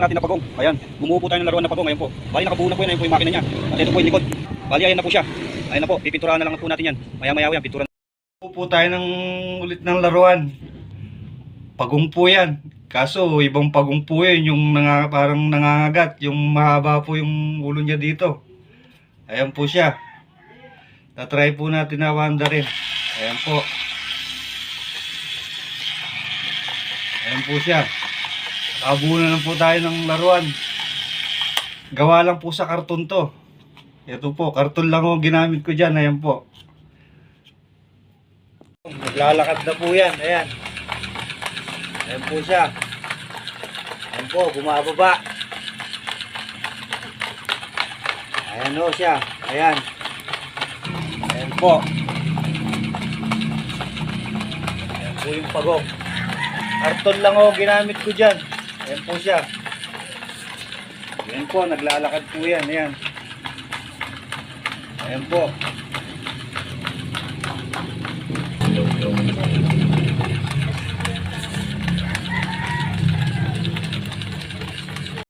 Natin na pagong. Ayan, bumubuo tayo ng laruan na pagong. Ayan po. Bali nakabuo na po yan. Ayan po yung makina niya. At ito po yung likod. Bali ayan na po siya. Ayan na po. Pipinturahan na lang po natin yan. Maya-maya yan. Pintura. Po tayo ng ulit ng laruan. Pagong po yan. Kaso ibang pagong po yan. Yung parang nangangagat. Yung mahaba po yung ulo niya dito. Ayan po siya. Tatry po natin na wanda rin. Ayan po. Ayan po siya. Abuo na lang po tayo ng laruan. Gawa lang po sa karton to. Ito po, karton lang o ginamit ko dyan. Ayan po. Naglalakad na po yan. Ayan. Ayan po siya. Ayan po, bumababa. Ayan o siya. Ayan. Ayan po. Ayan po yung pagong. Karton lang o ginamit ko dyan. Ayan po siya. Ayan po, naglalakad po yan. Ayan. Ayan po.